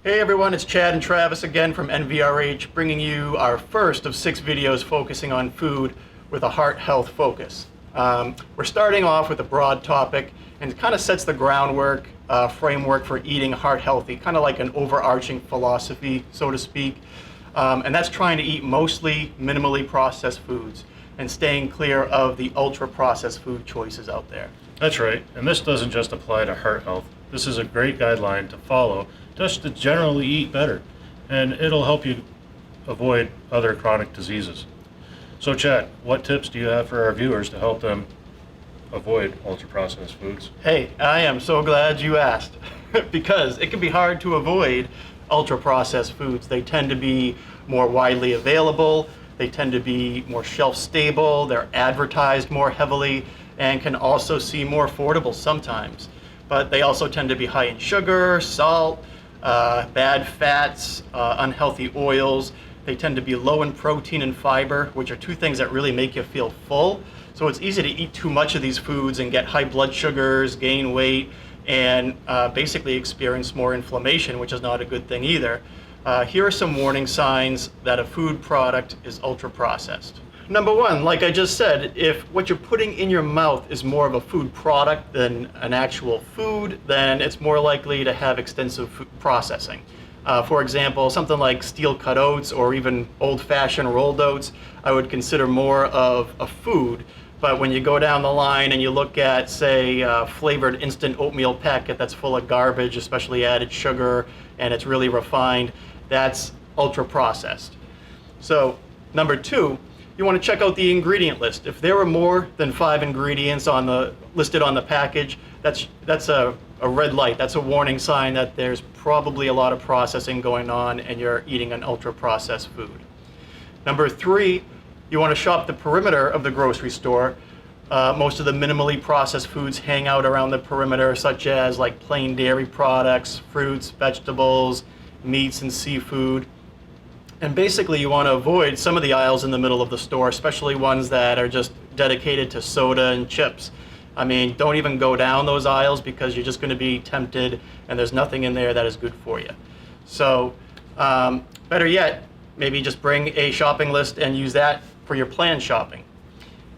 Hey everyone, it's Chad and Travis again from NVRH, bringing you our first of 6 videos focusing on food with a heart health focus. We're starting off with a broad topic and it kind of sets the groundwork, framework for eating heart healthy, kind of like an overarching philosophy, so to speak. And that's trying to eat mostly minimally processed foods and staying clear of the ultra processed food choices out there. That's right, and this doesn't just apply to heart health. This is a great guideline to follow just to generally eat better, and it'll help you avoid other chronic diseases. So Chad, what tips do you have for our viewers to help them avoid ultra-processed foods? Hey, I am so glad you asked because it can be hard to avoid ultra-processed foods. They tend to be more widely available, they tend to be more shelf-stable, they're advertised more heavily, and can also seem more affordable sometimes. But they also tend to be high in sugar, salt, bad fats, unhealthy oils. They tend to be low in protein and fiber, which are 2 things that really make you feel full. So it's easy to eat too much of these foods and get high blood sugars, gain weight, and basically experience more inflammation, which is not a good thing either. Here are some warning signs that a food product is ultra processed. Number 1, like I just said, if what you're putting in your mouth is more of a food product than an actual food, then it's more likely to have extensive processing. For example, something like steel-cut oats or even old-fashioned rolled oats, I would consider more of a food. But when you go down the line and you look at, say, a flavored instant oatmeal packet that's full of garbage, especially added sugar, and it's really refined, that's ultra-processed. So, number 2, you want to check out the ingredient list. If there are more than 5 ingredients listed on the package, that's a red light. That's a warning sign that there's probably a lot of processing going on and you're eating an ultra-processed food. Number 3, you want to shop the perimeter of the grocery store. Most of the minimally processed foods hang out around the perimeter, such as like plain dairy products, fruits, vegetables, meats, and seafood. And basically you want to avoid some of the aisles in the middle of the store, especially ones that are just dedicated to soda and chips. I mean, don't even go down those aisles because you're just going to be tempted and there's nothing in there that is good for you. So better yet, maybe just bring a shopping list and use that for your planned shopping.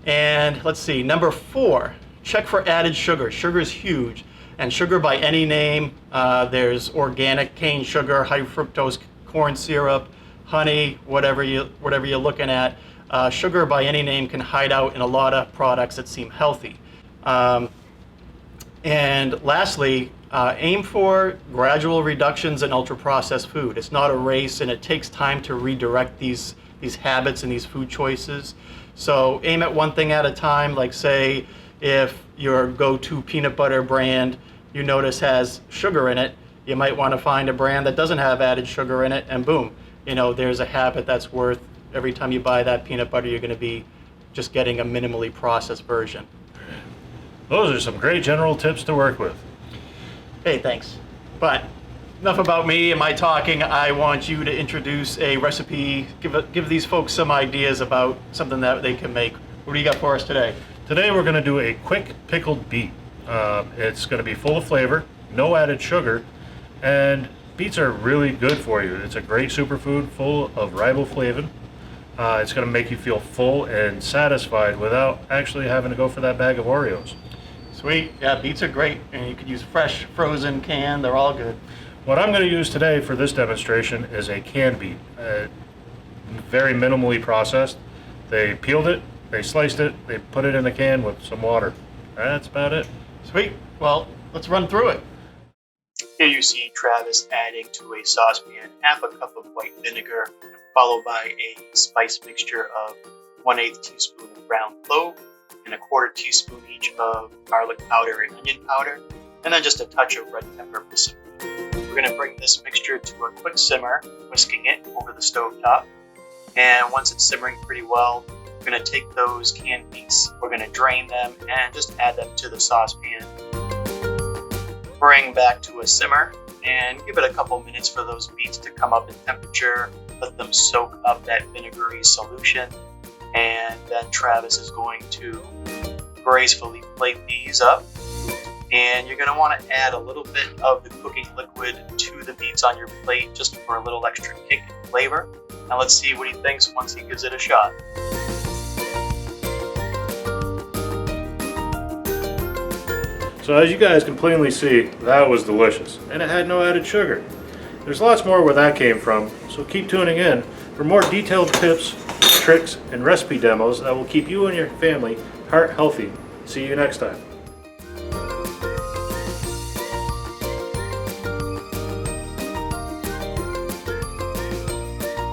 And let's see, number 4, check for added sugar. Sugar is huge, and sugar by any name. There's organic cane sugar, high fructose corn syrup, honey, whatever you're looking at. Sugar by any name can hide out in a lot of products that seem healthy. And lastly, aim for gradual reductions in ultra-processed food. It's not a race, and it takes time to redirect these habits and these food choices. So aim at one thing at a time. Like say, if your go-to peanut butter brand you notice has sugar in it, you might want to find a brand that doesn't have added sugar in it, and boom, there's a habit that's worth, every time you buy that peanut butter, you're going to be just getting a minimally processed version. Those are some great general tips to work with. Hey, thanks. But enough about me and my talking. I want you to introduce a recipe, give these folks some ideas about something that they can make. What do you got for us today? Today we're going to do a quick pickled beet. It's going to be full of flavor, no added sugar, and beets are really good for you. It's a great superfood full of riboflavin. It's going to make you feel full and satisfied without actually having to go for that bag of Oreos. Sweet. Yeah, beets are great, and you could use fresh, frozen, canned. They're all good. What I'm going to use today for this demonstration is a canned beet. Very minimally processed. They peeled it, they sliced it, they put it in a can with some water. That's about it. Sweet. Well, let's run through it. Here you see Travis adding to a saucepan half a cup of white vinegar, followed by a spice mixture of 1/8 teaspoon of ground clove and 1/4 teaspoon each of garlic powder and onion powder, and then just a touch of red pepper for some. We're going to bring this mixture to a quick simmer, whisking it over the stove top. And once it's simmering pretty well, we're going to take those canned beets, we're going to drain them and just add them to the saucepan. Bring back to a simmer and give it a couple minutes for those beets to come up in temperature. Let them soak up that vinegary solution, and then Travis is going to gracefully plate these up And you're going to want to add a little bit of the cooking liquid to the beets on your plate just for a little extra kick and flavor. Now let's see what he thinks once he gives it a shot. So as you guys can plainly see, that was delicious, and it had no added sugar. There's lots more where that came from, so keep tuning in for more detailed tips, tricks, and recipe demos that will keep you and your family heart healthy. See you next time.